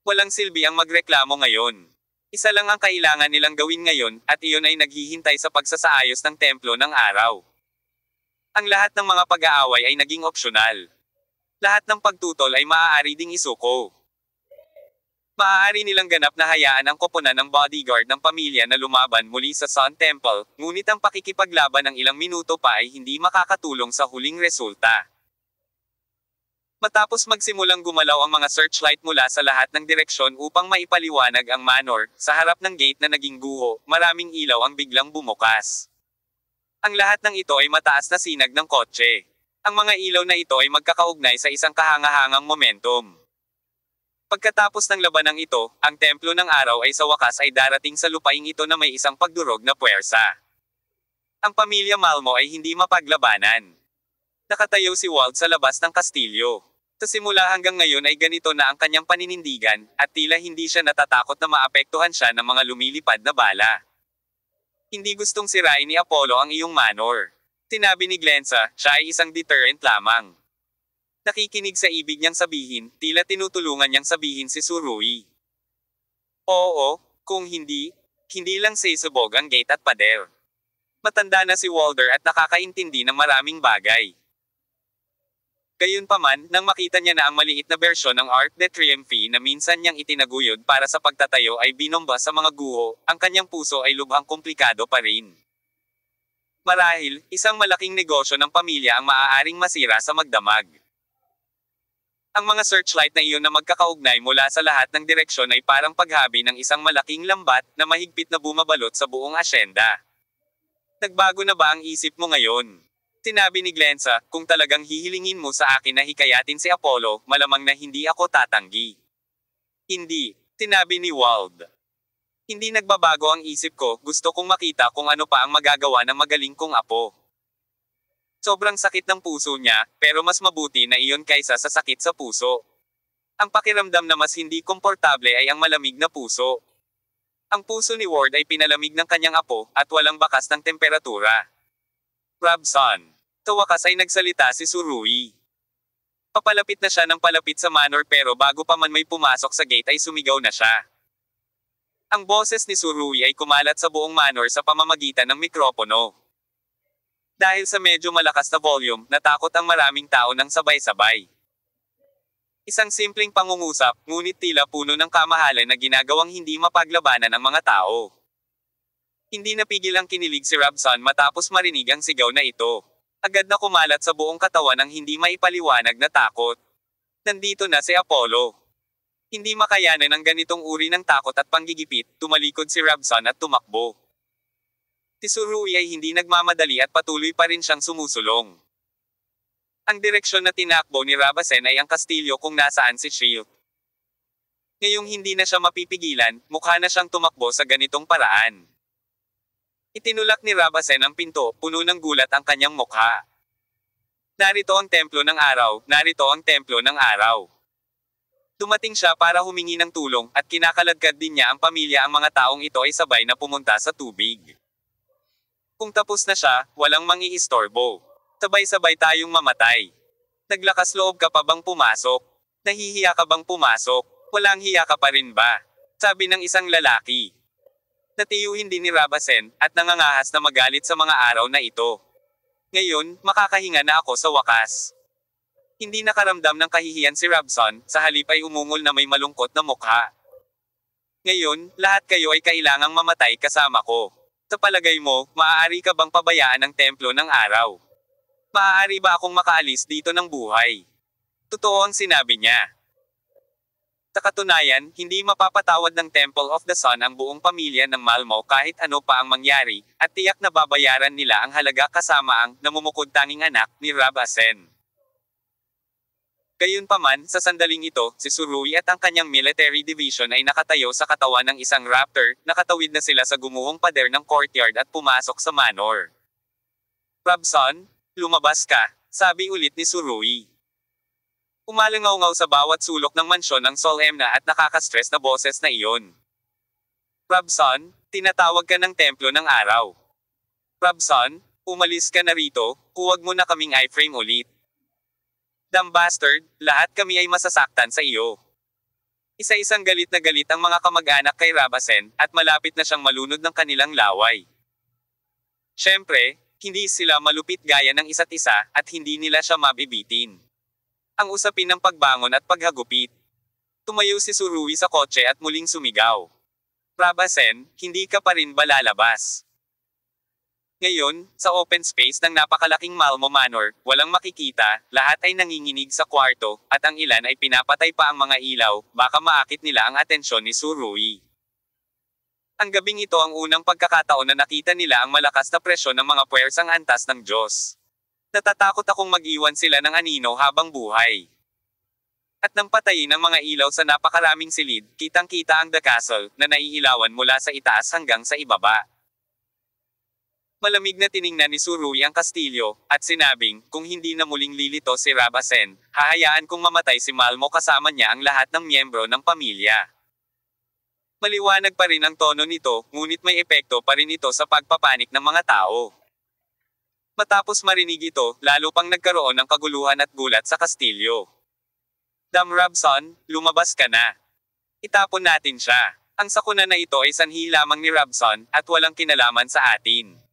Walang silbi ang magreklamo ngayon. Isa lang ang kailangan nilang gawin ngayon, at iyon ay naghihintay sa pagsasaayos ng templo ng araw. Ang lahat ng mga pag-aaway ay naging opsyonal. Lahat ng pagtutol ay maaari ding isuko. Maaari nilang ganap na hayaan ang koponan ng bodyguard ng pamilya na lumaban muli sa Sun Temple, ngunit ang pakikipaglaban ng ilang minuto pa ay hindi makakatulong sa huling resulta. Matapos magsimulang gumalaw ang mga searchlight mula sa lahat ng direksyon upang maipaliwanag ang manor, sa harap ng gate na naging guho, maraming ilaw ang biglang bumukas. Ang lahat ng ito ay mataas na sinag ng kotse. Ang mga ilaw na ito ay magkakaugnay sa isang kahangahangang momentum. Pagkatapos ng labanang ito, ang templo ng araw ay sa wakas ay darating sa lupaing ito na may isang pagdurog na puwersa. Ang pamilya Malmo ay hindi mapaglabanan. Nakatayo si Walt sa labas ng kastilyo. Sa simula hanggang ngayon ay ganito na ang kanyang paninindigan, at tila hindi siya natatakot na maapektuhan siya ng mga lumilipad na bala. Hindi gustong sirain ni Apollo ang iyong manor. Sinabi ni Glensa, siya ay isang deterrent lamang. Nakikinig sa ibig niyang sabihin, tila tinutulungan niyang sabihin si Surui. Oo, kung hindi lang sisubog ang gate at pader. Matanda na si Walder at nakakaintindi ng maraming bagay. Gayunpaman, nang makita niya na ang maliit na bersyon ng Arc de Triomphe na minsan niyang itinaguyod para sa pagtatayo ay binomba sa mga guho, ang kanyang puso ay lubhang komplikado pa rin. Marahil, isang malaking negosyo ng pamilya ang maaaring masira sa magdamag. Ang mga searchlight na iyon na magkakaugnay mula sa lahat ng direksyon ay parang paghabi ng isang malaking lambat na mahigpit na bumabalot sa buong asyenda. Nagbago na ba ang isip mo ngayon? Sinabi ni Glensa, kung talagang hihilingin mo sa akin na hikayatin si Apollo, malamang na hindi ako tatanggi. Hindi, sinabi ni Wald. Hindi nagbabago ang isip ko, gusto kong makita kung ano pa ang magagawa ng magaling kong apo. Sobrang sakit ng puso niya, pero mas mabuti na iyon kaysa sa sakit sa puso. Ang pakiramdam na mas hindi komportable ay ang malamig na puso. Ang puso ni Ward ay pinalamig ng kanyang apo, at walang bakas ng temperatura. Rabson. Sa wakas ay nagsalita si Surui. Papalapit na siya ng palapit sa manor pero bago pa man may pumasok sa gate ay sumigaw na siya. Ang boses ni Surui ay kumalat sa buong manor sa pamamagitan ng mikropono. Dahil sa medyo malakas na volume, natakot ang maraming tao ng sabay-sabay. Isang simpleng pangungusap, ngunit tila puno ng kamahalan na ginagawang hindi mapaglabanan ng mga tao. Hindi napigil ang kinilig si Rabson matapos marinig ang sigaw na ito. Agad na kumalat sa buong katawan ang hindi maipaliwanag na takot. Nandito na si Apollo. Hindi makayanan ang ganitong uri ng takot at panggigipit, tumalikod si Rabson at tumakbo. Si Tsurui ay hindi nagmamadali at patuloy pa rin siyang sumusulong. Ang direksyon na tinakbo ni Rabasen ay ang kastilyo kung nasaan si Shield. Ngayong hindi na siya mapipigilan, mukha na siyang tumakbo sa ganitong paraan. Itinulak ni Rabasen ang pinto, puno ng gulat ang kanyang mukha. Narito ang templo ng araw, narito ang templo ng araw. Dumating siya para humingi ng tulong, at kinakaladkad din niya ang pamilya. Ang mga taong ito ay sabay na pumunta sa tubig. Kung tapos na siya, walang mangiistorbo. Sabay-sabay tayong mamatay. Naglakas loob ka pa bang pumasok? Nahihiya ka bang pumasok? Walang hiya ka pa rin ba? Sabi ng isang lalaki. Natiyuhin din ni Rabasen, at nangangahas na magalit sa mga araw na ito. Ngayon, makakahinga na ako sa wakas. Hindi nakaramdam ng kahihiyan si Rabson, sa halip ay umungol na may malungkot na mukha. Ngayon, lahat kayo ay kailangang mamatay kasama ko. Sa palagay mo, maaari ka bang pabayaan ang templo ng araw? Maaari ba akong makaalis dito ng buhay? Totoo ang sinabi niya. Sa katunayan, hindi mapapatawad ng Temple of the Sun ang buong pamilya ng Malmo kahit ano pa ang mangyari, at tiyak na babayaran nila ang halaga kasama ang namumukod tanging anak ni Rabasen. Gayunpaman, sa sandaling ito, si Tsurui at ang kanyang military division ay nakatayo sa katawan ng isang raptor, nakatawid na sila sa gumuhong pader ng courtyard at pumasok sa manor. Rabson, lumabas ka, sabi ulit ni Tsurui. Umalangaw-ngaw sa bawat sulok ng mansyon ng solemna at nakaka-stress na boses na iyon. Rabson, tinatawag ka ng templo ng araw. Rabson, umalis ka na rito, huwag mo na kaming iframe ulit. Damn bastard, lahat kami ay masasaktan sa iyo. Isa-isang galit na galit ang mga kamag-anak kay Rabasen, at malapit na siyang malunod ng kanilang laway. Siyempre, hindi sila malupit gaya ng isa't isa, at hindi nila siya mabibitin. Ang usapin ng pagbangon at paghagupit. Tumayo si Tsurui sa kotse at muling sumigaw. Rabasen, hindi ka pa rin ba lalabas? Ngayon, sa open space ng napakalaking Malmo Manor, walang makikita, lahat ay nanginginig sa kwarto, at ang ilan ay pinapatay pa ang mga ilaw, baka maakit nila ang atensyon ni Tsurui. Ang gabing ito ang unang pagkakataon na nakita nila ang malakas na presyon ng mga puwersang antas ng Diyos. Natatakot akong mag-iwan sila ng anino habang buhay. At nang patayin ang mga ilaw sa napakaraming silid, kitang-kita ang The Castle, na naiilawan mula sa itaas hanggang sa ibaba. Malamig na tiningnan ni Tsurui ang kastilyo, at sinabing, kung hindi na muling lilito si Rabasen, hahayaan kong mamatay si Malmo kasama niya ang lahat ng miyembro ng pamilya. Maliwanag pa rin ang tono nito, ngunit may epekto pa rin ito sa pagpapanik ng mga tao. Matapos marinig ito, lalo pang nagkaroon ng kaguluhan at gulat sa kastilyo. Damn Rabson, lumabas ka na. Itapon natin siya. Ang sakuna na ito ay sanhi lamang ni Rabson, at walang kinalaman sa atin.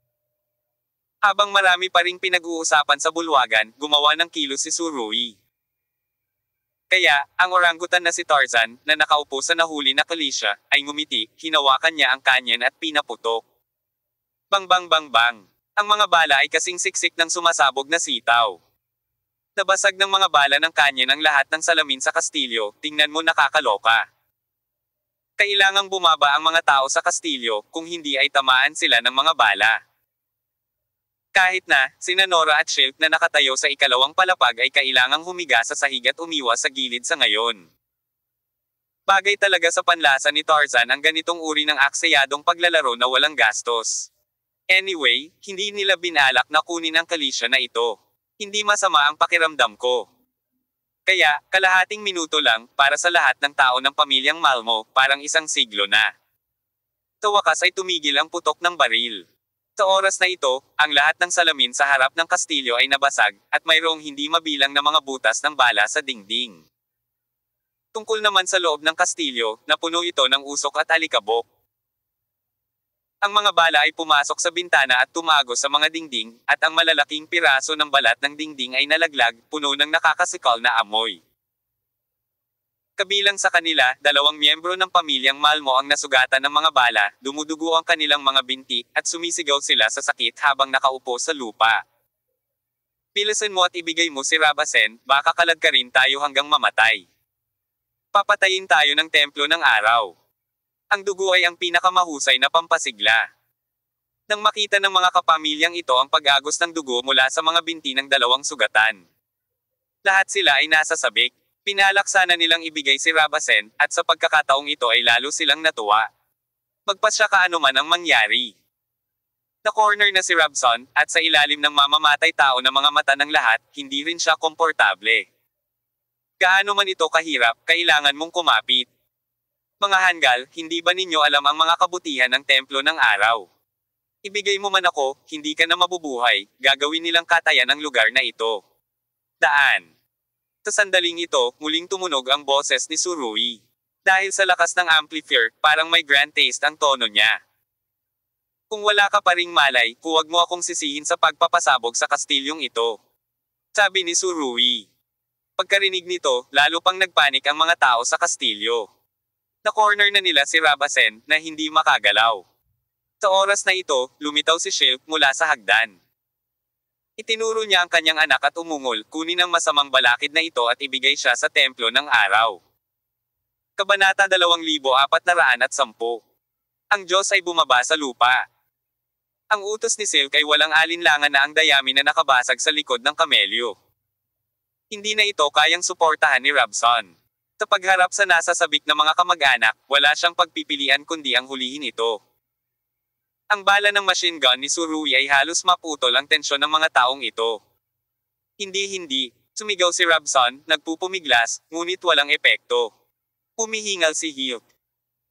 Habang marami pa ring pinag-uusapan sa bulwagan, gumawa ng kilos si Tsurui. Kaya, ang orangutan na si Tarzan, na nakaupo sa nahuli na kalisya, ay ngumiti, hinawakan niya ang kanyan at pinaputok. Bang bang bang bang. Ang mga bala ay kasing siksik ng sumasabog na sitaw. Nabasag ng mga bala ng kanyan ang lahat ng salamin sa kastilyo, tingnan mo nakakaloka. Kailangang bumaba ang mga tao sa kastilyo, kung hindi ay tamaan sila ng mga bala. Kahit na, sina Nora at Shield na nakatayo sa ikalawang palapag ay kailangang humiga sa sahig at umiwas sa gilid sa ngayon. Bagay talaga sa panlasa ni Tarzan ang ganitong uri ng aksayadong paglalaro na walang gastos. Anyway, hindi nila binalak na kunin ang kalisya na ito. Hindi masama ang pakiramdam ko. Kaya, kalahating minuto lang, para sa lahat ng tao ng pamilyang Malmo, parang isang siglo na. Sa wakas ay tumigil ang putok ng baril. Sa oras na ito, ang lahat ng salamin sa harap ng kastilyo ay nabasag, at mayroong hindi mabilang na mga butas ng bala sa dingding. Tungkol naman sa loob ng kastilyo, napuno ito ng usok at alikabok. Ang mga bala ay pumasok sa bintana at tumago sa mga dingding, at ang malalaking piraso ng balat ng dingding ay nalaglag, puno ng nakakasikal na amoy. Kabilang sa kanila, 2 miyembro ng pamilyang Malmo ang nasugatan ng mga bala, dumudugo ang kanilang mga binti, at sumisigaw sila sa sakit habang nakaupo sa lupa. Pilasan mo at ibigay mo si Rabasen, baka kalagka rin tayo hanggang mamatay. Papatayin tayo ng templo ng araw. Ang dugo ay ang pinakamahusay na pampasigla. Nang makita ng mga kapamilyang ito ang pag-agos ng dugo mula sa mga binti ng 2 sugatan. Lahat sila ay nasa sabik. Pinalaksa na nilang ibigay si Rabasen, at sa pagkakataong ito ay lalo silang natuwa. Magpasya ka anuman ang mangyari. Na-corner na si Robson, at sa ilalim ng mamamatay tao na mga mata ng lahat, hindi rin siya komportable. Gaano man ito kahirap, kailangan mong kumapit. Mga hanggal, hindi ba ninyo alam ang mga kabutihan ng templo ng araw? Ibigay mo man ako, hindi ka na mabubuhay, gagawin nilang katayan ang lugar na ito. Daan. Sa sandaling ito, muling tumunog ang boses ni Surui. Dahil sa lakas ng amplifier, parang may grand taste ang tono niya. Kung wala ka pa ring malay, huwag mo akong sisihin sa pagpapasabog sa kastilyong ito. Sabi ni Surui. Pagkarinig nito, lalo pang nagpanik ang mga tao sa kastilyo. Na-corner na nila si Rabasen, na hindi makagalaw. Sa oras na ito, lumitaw si Shilp mula sa hagdan. Itinuro niya ang kanyang anak at umungol, kunin ang masamang balakid na ito at ibigay siya sa templo ng araw. Kabanata 2410. Ang Diyos ay bumaba sa lupa. Ang utos ni Silk ay walang alinlangan na ang dayami na nakabasag sa likod ng kamelyo. Hindi na ito kayang suportahan ni Robson. Sa pagharap sa nasasabik na mga kamag-anak, wala siyang pagpipilian kundi ang hulihin ito. Ang bala ng machine gun ni Surui ay halos maputol ang tensyon ng mga taong ito. Hindi, sumigaw si Robson, nagpupumiglas, ngunit walang epekto. Humihingal si Hilk.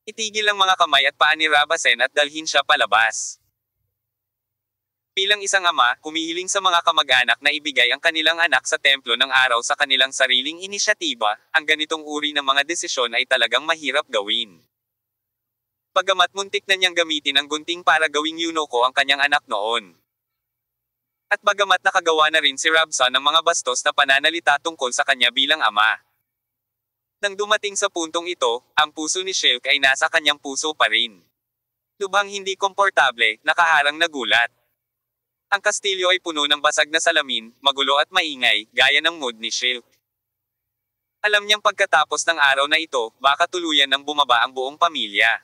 Itigil ang mga kamay at paa ni Rabasen at dalhin siya palabas. Bilang isang ama, humihiling sa mga kamag-anak na ibigay ang kanilang anak sa templo ng araw sa kanilang sariling inisyatiba, ang ganitong uri ng mga desisyon ay talagang mahirap gawin. Bagamat muntik na niyang gamitin ang gunting para gawing Yunoko ang kanyang anak noon. At bagamat nakagawa na rin si Robson ng mga bastos na pananalita tungkol sa kanya bilang ama. Nang dumating sa puntong ito, ang puso ni Shilk ay nasa kanyang puso pa rin. Lubhang hindi komportable, nakaharang na gulat. Ang kastilyo ay puno ng basag na salamin, magulo at maingay, gaya ng mood ni Shilk. Alam niyang pagkatapos ng araw na ito, baka tuluyan nang bumaba ang buong pamilya.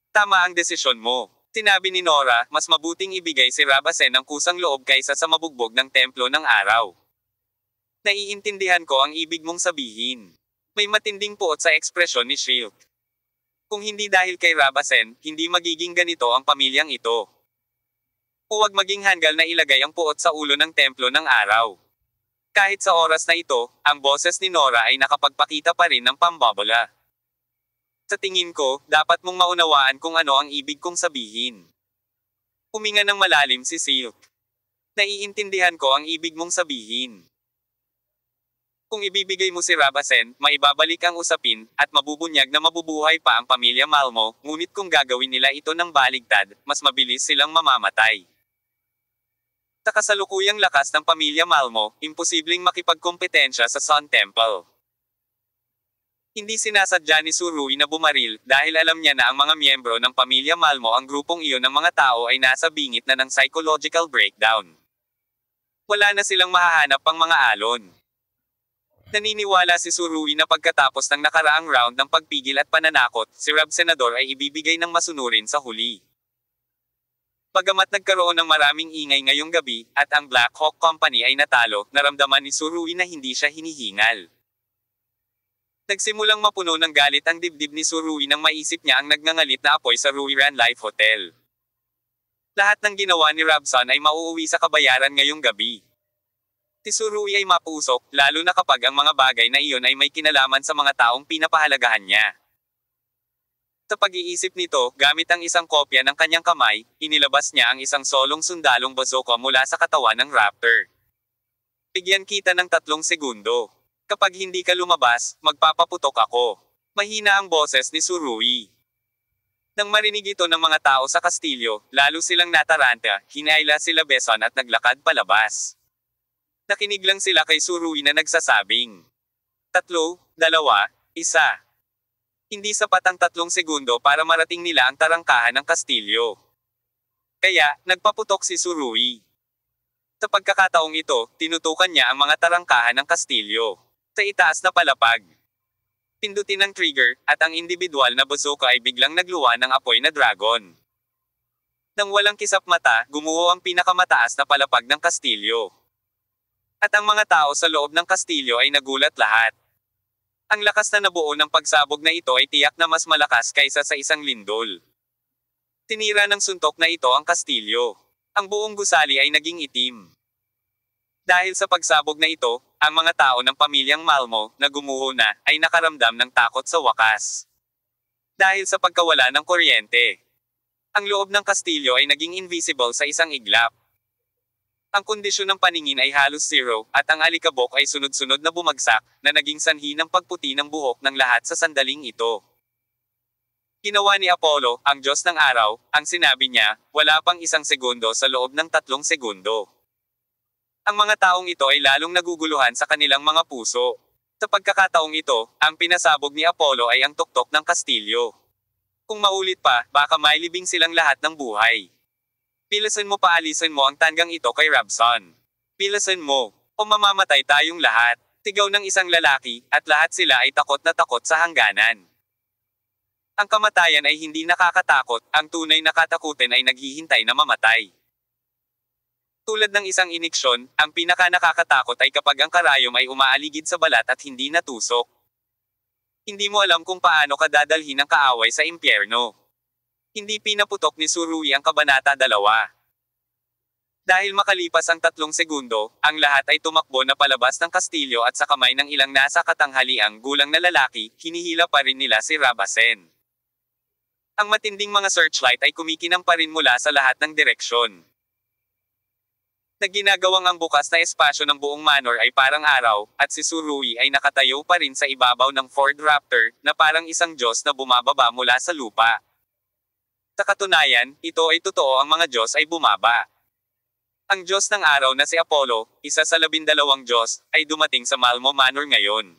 Tama ang desisyon mo. Sinabi ni Nora, mas mabuting ibigay si Rabasen ng kusang loob kaysa sa mabugbog ng templo ng araw. Naiintindihan ko ang ibig mong sabihin. May matinding puot sa ekspresyon ni Shilk. Kung hindi dahil kay Rabasen, hindi magiging ganito ang pamilyang ito. Huwag maging hanggal na ilagay ang puot sa ulo ng templo ng araw. Kahit sa oras na ito, ang boses ni Nora ay nakapagpakita pa rin ng pambobola. Sa tingin ko, dapat mong maunawaan kung ano ang ibig kong sabihin. Huminga ng malalim si Silk. Naiintindihan ko ang ibig mong sabihin. Kung ibibigay mo si Rabasen, maibabalik ang usapin, at mabubunyag na mabubuhay pa ang pamilya Malmo, ngunit kung gagawin nila ito ng baligtad, mas mabilis silang mamamatay. Sa kasalukuyang lakas ng pamilya Malmo, imposibleng makipagkompetensya sa Sun Temple. Hindi sinasadya ni Surui na bumaril, dahil alam niya na ang mga miyembro ng pamilya Malmo ang grupong iyon ng mga tao ay nasa bingit na ng psychological breakdown. Wala na silang mahahanap pang mga alon. Naniniwala si Surui na pagkatapos ng nakaraang round ng pagpigil at pananakot, si Rob Senador ay ibibigay ng masunurin sa huli. Bagamat nagkaroon ng maraming ingay ngayong gabi, at ang Black Hawk Company ay natalo, naramdaman ni Surui na hindi siya hinihingal. Nagsimulang mapuno ng galit ang dibdib ni Surui nang maisip niya ang nagngangalit na apoy sa Ruiran Life Hotel. Lahat ng ginawa ni Robson ay mauuwi sa kabayaran ngayong gabi. Si Surui ay mapusok, lalo na kapag ang mga bagay na iyon ay may kinalaman sa mga taong pinapahalagahan niya. Sa pag-iisip nito, gamit ang isang kopya ng kanyang kamay, inilabas niya ang isang solong sundalong bazooka mula sa katawan ng Raptor. Bigyan kita ng 3 segundo. Kapag hindi ka lumabas, magpapaputok ako. Mahina ang boses ni Surui. Nang marinig ito ng mga tao sa kastilyo, lalo silang nataranta, hinayla sila Beson at naglakad palabas. Nakinig lang sila kay Surui na nagsasabing, 3, 2, 1, Isa. Hindi sapat ang 3 segundo para marating nila ang tarangkahan ng kastilyo. Kaya, nagpaputok si Tsurui. Sa pagkakataong ito, tinutukan niya ang mga tarangkahan ng kastilyo. Sa itaas na palapag. Pindutin ang trigger, at ang individual na bazooka ay biglang nagluwa ng apoy na dragon. Nang walang kisap mata, gumuho ang pinakamataas na palapag ng kastilyo. At ang mga tao sa loob ng kastilyo ay nagulat lahat. Ang lakas na nabuo ng pagsabog na ito ay tiyak na mas malakas kaysa sa isang lindol. Tinira ng suntok na ito ang kastilyo. Ang buong gusali ay naging itim. Dahil sa pagsabog na ito, ang mga tao ng pamilyang Malmo, na gumuho na, ay nakaramdam ng takot sa wakas. Dahil sa pagkawala ng kuryente. Ang loob ng kastilyo ay naging invisible sa isang iglap. Ang kondisyon ng paningin ay halos zero, at ang alikabok ay sunod-sunod na bumagsak, na naging sanhi ng pagputi ng buhok ng lahat sa sandaling ito. Ginawa ni Apollo, ang Diyos ng Araw, ang sinabi niya, wala pang 1 segundo sa loob ng 3 segundo. Ang mga taong ito ay lalong naguguluhan sa kanilang mga puso. Sa pagkakataong ito, ang pinasabog ni Apollo ay ang tuktok ng kastilyo. Kung maulit pa, baka mailibing silang lahat ng buhay. Pilasan mo paalisan mo ang tanggang ito kay Rabson. Pilasan mo, o mamamatay tayong lahat. Sigaw ng isang lalaki, at lahat sila ay takot na takot sa hangganan. Ang kamatayan ay hindi nakakatakot, ang tunay na katakutin ay naghihintay na mamatay. Tulad ng isang iniksyon, ang pinaka-nakakatakot ay kapag ang karayom ay umaaligid sa balat at hindi natusok. Hindi mo alam kung paano ka dadalhin ang kaaway sa impyerno. Hindi pinaputok ni Tsurui ang Kabanata 2. Dahil makalipas ang 3 segundo, ang lahat ay tumakbo na palabas ng kastilyo at sa kamay ng ilang nasa katanghaliang gulang na lalaki, hinihila pa rin nila si Rabasen. Ang matinding mga searchlight ay kumikinang pa rin mula sa lahat ng direksyon. Ginagawang ang bukas na espasyo ng buong manor ay parang araw, at si Tsurui ay nakatayo pa rin sa ibabaw ng Ford Raptor, na parang isang Diyos na bumababa mula sa lupa. Sa katunayan, ito ay totoo, ang mga Diyos ay bumaba. Ang Diyos ng araw na si Apollo, isa sa 12 Diyos, ay dumating sa Malmo Manor ngayon.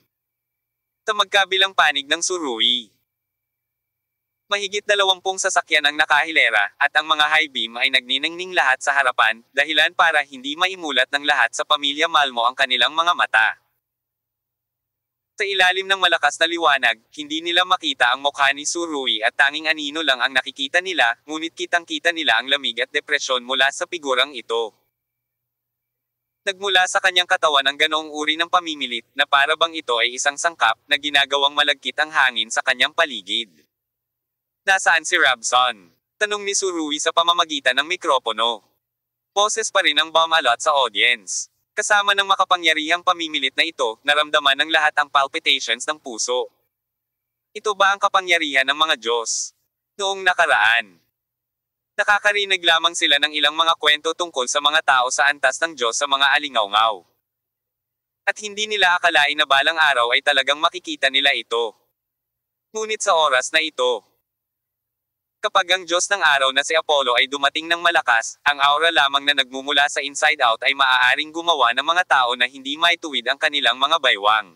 Sa magkabilang panig ng Tsurui. Mahigit 20 sasakyan ang nakahilera, at ang mga high beam ay nagniningning lahat sa harapan, dahilan para hindi maimulat ng lahat sa pamilya Malmo ang kanilang mga mata. Sa ilalim ng malakas na liwanag, hindi nila makita ang mukha ni Tsurui at tanging anino lang ang nakikita nila, ngunit kitang-kita nila ang lamig at depresyon mula sa figurang ito. Nagmula sa kanyang katawan ang ganoong uri ng pamimilit, na para bang ito ay isang sangkap, na ginagawang malagkit ang hangin sa kanyang paligid. Nasaan si Rabson? Tanong ni Tsurui sa pamamagitan ng mikropono. Boses pa rin ang bumalot sa audience. Kasama ng makapangyarihang pamimilit na ito, naramdaman ng lahat ang palpitations ng puso. Ito ba ang kapangyarihan ng mga Diyos? Noong nakaraan, nakakarinig lamang sila ng ilang mga kwento tungkol sa mga tao sa antas ng Diyos sa mga alingawngaw. At hindi nila akalain na balang araw ay talagang makikita nila ito. Ngunit sa oras na ito, kapag ang Diyos ng araw na si Apollo ay dumating ng malakas, ang aura lamang na nagmumula sa inside out ay maaaring gumawa ng mga tao na hindi maituwid ang kanilang mga baywang.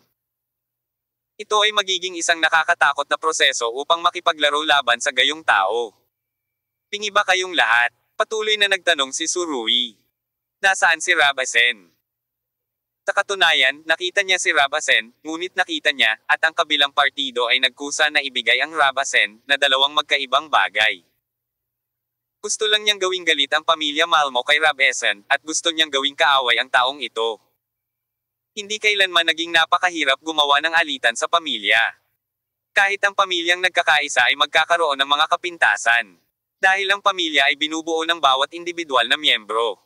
Ito ay magiging isang nakakatakot na proseso upang makipaglaro laban sa gayong tao. Pingi ba kayong lahat? Patuloy na nagtanong si Tsurui. Nasaan si Rabasen? Sa katunayan, nakita niya si Rabasen, ngunit nakita niya, at ang kabilang partido ay nagkusa na ibigay ang Rabasen, na dalawang magkaibang bagay. Gusto lang niyang gawing galit ang pamilya Malmo kay Rabasen, at gusto niyang gawing kaaway ang taong ito. Hindi kailanman naging napakahirap gumawa ng alitan sa pamilya. Kahit ang pamilyang nagkakaisa ay magkakaroon ng mga kapintasan. Dahil ang pamilya ay binubuo ng bawat individual na miyembro.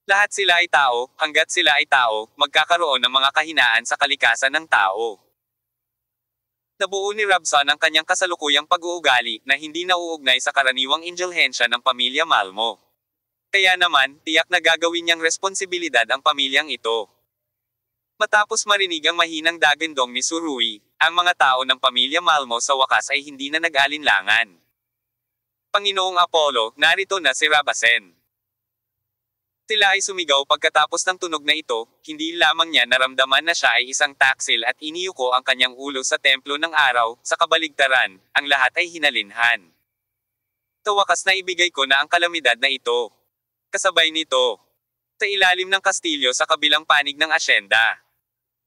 Lahat sila ay tao, hanggat sila ay tao, magkakaroon ng mga kahinaan sa kalikasan ng tao. Nabuo ni Rabson ang kanyang kasalukuyang pag-uugali na hindi nauugnay sa karaniwang indulhensya ng pamilya Malmo. Kaya naman, tiyak na gagawin niyang responsibilidad ang pamilyang ito. Matapos marinig ang mahinang dagandong ni Tsurui, ang mga tao ng pamilya Malmo sa wakas ay hindi na nag-alinlangan. Panginoong Apollo, narito na si Rabasen. Tila ay sumigaw pagkatapos ng tunog na ito, hindi lamang niya naramdaman na siya ay isang taksil at iniyuko ang kanyang ulo sa templo ng araw, sa kabaligtaran, ang lahat ay hinalinhan. Tawakas na ibigay ko na ang kalamidad na ito. Kasabay nito, sa ilalim ng kastilyo sa kabilang panig ng asyenda,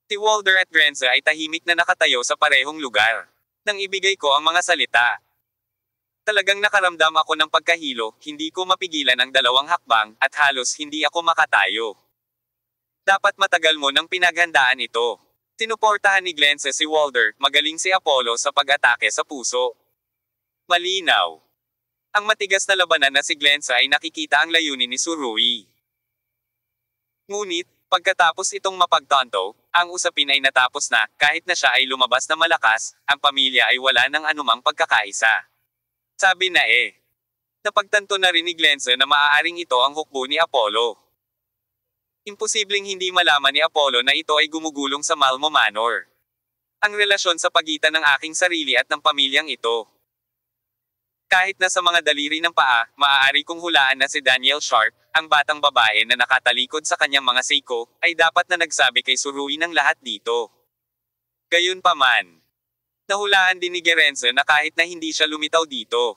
si Walder at Grenza ay tahimik na nakatayo sa parehong lugar. Nang ibigay ko ang mga salita, talagang nakaramdam ako ng pagkahilo, hindi ko mapigilan ang dalawang hakbang, at halos hindi ako makatayo. Dapat matagal mo nang pinaghandaan ito. Sinuportahan ni Glenza si Walder, magaling si Apollo sa pag-atake sa puso. Malinaw. Ang matigas na labanan na si Glenza ay nakikita ang layunin ni Surui. Ngunit, pagkatapos itong mapagtanto, ang usapin ay natapos na, kahit na siya ay lumabas na malakas, ang pamilya ay wala ng anumang pagkakaisa. Sabi na napagtanto na rin ni Glenza na maaaring ito ang hukbo ni Apollo. Imposibleng hindi malaman ni Apollo na ito ay gumugulong sa Malmo Manor. Ang relasyon sa pagitan ng aking sarili at ng pamilyang ito. Kahit na sa mga daliri ng paa, maaari kong hulaan na si Daniel Sharp, ang batang babae na nakatalikod sa kanyang mga seiko, ay dapat na nagsabi kay Surui ng lahat dito. Gayunpaman, nahulaan din ni Gerenza na kahit na hindi siya lumitaw dito.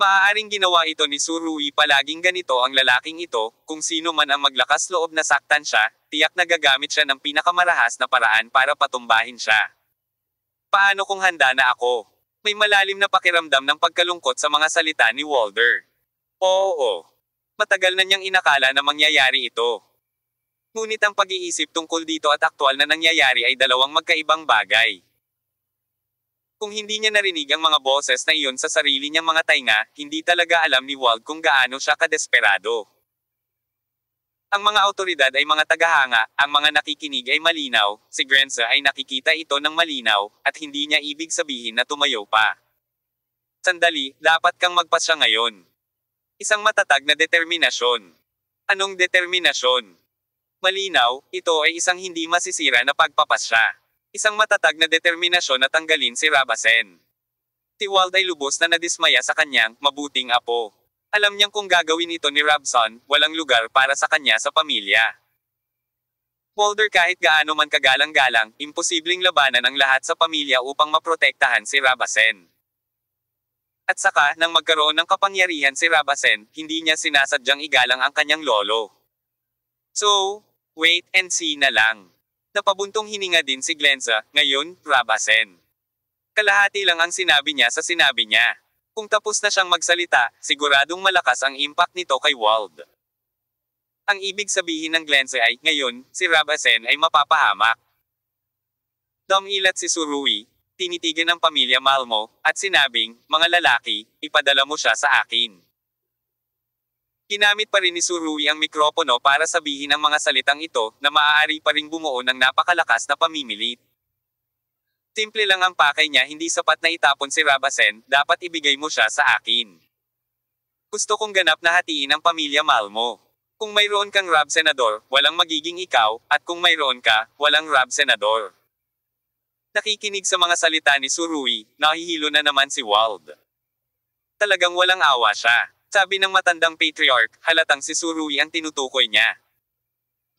Maaaring ginawa ito ni Surui palaging ganito ang lalaking ito, kung sino man ang maglakas loob na saktan siya, tiyak na gagamit siya ng pinakamarahas na paraan para patumbahin siya. Paano kung handa na ako? May malalim na pakiramdam ng pagkalungkot sa mga salita ni Walder. Oo. Matagal na niyang inakala na mangyayari ito. Ngunit ang pag-iisip tungkol dito at aktwal na nangyayari ay dalawang magkaibang bagay. Kung hindi niya narinig ang mga boses na iyon sa sarili niyang mga tainga, hindi talaga alam ni Wald kung gaano siya kadesperado. Ang mga awtoridad ay mga tagahanga, ang mga nakikinig ay malinaw, si Grenza ay nakikita ito ng malinaw, at hindi niya ibig sabihin na tumayo pa. Sandali, dapat kang magpasya ngayon. Isang matatag na determinasyon. Anong determinasyon? Malinaw, ito ay isang hindi masisira na pagpapasya. Isang matatag na determinasyon na tanggalin si Rabasen. Si Wald ay lubos na nadismaya sa kanyang mabuting apo. Alam niyang kung gagawin ito ni Rabson, walang lugar para sa kanya sa pamilya. Walder kahit gaano man kagalang-galang, imposibleng labanan ang lahat sa pamilya upang maprotektahan si Rabasen. At saka, nang magkaroon ng kapangyarihan si Rabasen, hindi niya sinasadyang igalang ang kanyang lolo. So, wait and see na lang. Napabuntong hininga din si Glenza, ngayon, Rabasen. Kalahati lang ang sinabi niya sa sinabi niya. Kung tapos na siyang magsalita, siguradong malakas ang impact nito kay Wald. Ang ibig sabihin ng Glenza ay, ngayon, si Rabasen ay mapapahamak. Dumilat si Surui, tinitigan ng pamilya Malmo, at sinabing, mga lalaki, ipadala mo siya sa akin. Ginamit pa rin ni Surui ang mikropono para sabihin ang mga salitang ito, na maaari pa ring bumuo ng napakalakas na pamimilit. Simple lang ang pakay niya, hindi sapat na itapon si Rabasen, dapat ibigay mo siya sa akin. Gusto kong ganap na hatiin ang pamilya Malmo. Kung mayroon kang Rab Senador, walang magiging ikaw, at kung mayroon ka, walang Rab Senador. Nakikinig sa mga salita ni Surui, nahihilo na naman si Wald. Talagang walang awa siya. Sabi ng matandang patriarch, halatang si Surui ang tinutukoy niya.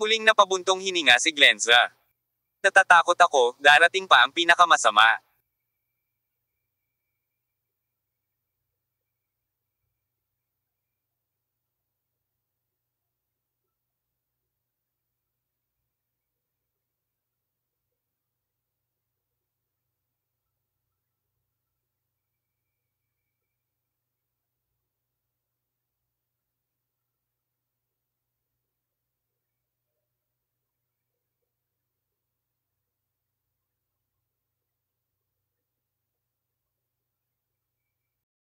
Muling napabuntong hininga si Glenza. Natatakot ako, darating pa ang pinakamasama.